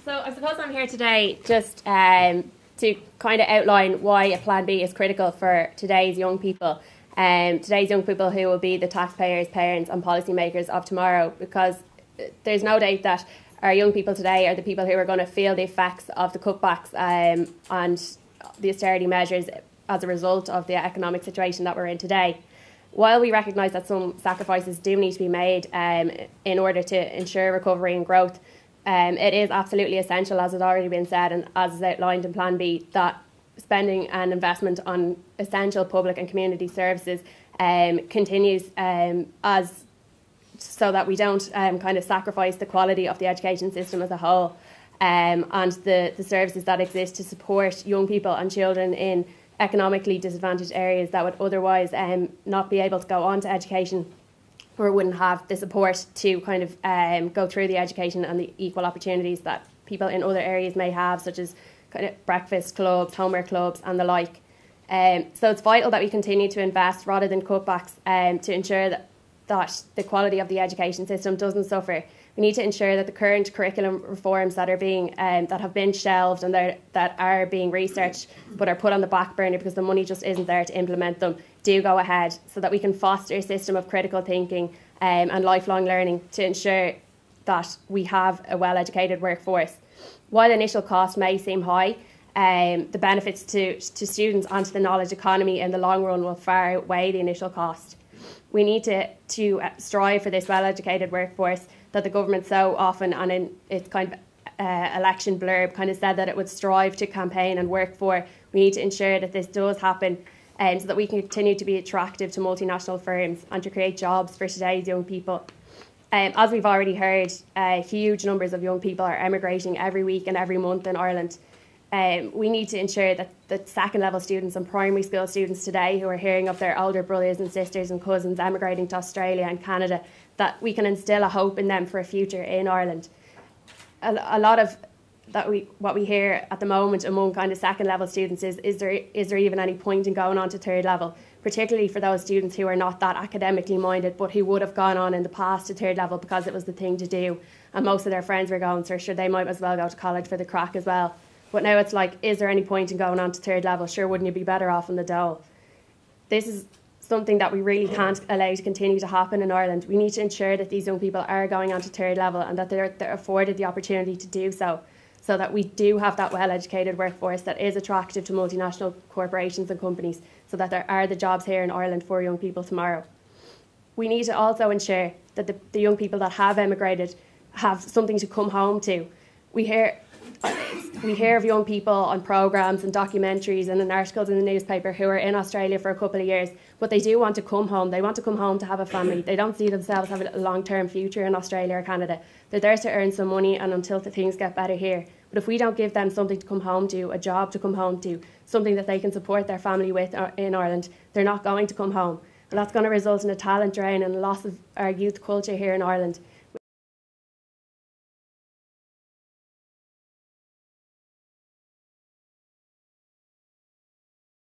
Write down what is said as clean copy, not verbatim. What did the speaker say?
So I suppose I'm here today just to kind of outline why a Plan B is critical for today's young people. Today's young people who will be the taxpayers, parents and policymakers of tomorrow, because there's no doubt that our young people today are the people who are going to feel the effects of the cutbacks and the austerity measures as a result of the economic situation that we're in today. While we recognise that some sacrifices do need to be made in order to ensure recovery and growth, it is absolutely essential, as has already been said and as is outlined in Plan B, that spending and investment on essential public and community services continues so that we don't kind of sacrifice the quality of the education system as a whole and the services that exist to support young people and children in economically disadvantaged areas that would otherwise not be able to go on to education or wouldn't have the support to kind of go through the education and the equal opportunities that people in other areas may have, such as kind of breakfast clubs, homework clubs and the like. So it's vital that we continue to invest rather than cutbacks to ensure that the quality of the education system doesn't suffer. We need to ensure that the current curriculum reforms that are being that have been shelved and that are being researched but are put on the back burner because the money just isn't there to implement them do go ahead, so that we can foster a system of critical thinking and lifelong learning to ensure that we have a well-educated workforce. While initial costs may seem high, the benefits to students and to the knowledge economy in the long run will far outweigh the initial cost. We need to strive for this well-educated workforce that the government so often, and in its kind of election blurb, kind of said that it would strive to campaign and work for. We need to ensure that this does happen so that we can continue to be attractive to multinational firms and to create jobs for today's young people. As we've already heard, huge numbers of young people are emigrating every week and every month in Ireland. We need to ensure that the second level students and primary school students today who are hearing of their older brothers and sisters and cousins emigrating to Australia and Canada, that we can instil a hope in them for a future in Ireland. A lot of what we hear at the moment among kind of second level students is there even any point in going on to third level, particularly for those students who are not that academically minded but who would have gone on in the past to third level because it was the thing to do and most of their friends were going, so sure they might as well go to college for the crack as well. But now it's like, is there any point in going on to third level? Sure, wouldn't you be better off in the dole? This is something that we really can't allow to continue to happen in Ireland. We need to ensure that these young people are going on to third level and that they're afforded the opportunity to do so that we do have that well-educated workforce that is attractive to multinational corporations and companies, so that there are the jobs here in Ireland for young people tomorrow. We need to also ensure that the young people that have emigrated have something to come home to. We hear of young people on programmes and documentaries and in articles in the newspaper who are in Australia for a couple of years, but they do want to come home. They want to come home to have a family. They don't see themselves having a long-term future in Australia or Canada. They're there to earn some money and until things get better here. But if we don't give them something to come home to, a job to come home to, something that they can support their family with in Ireland, they're not going to come home. And that's going to result in a talent drain and a loss of our youth culture here in Ireland.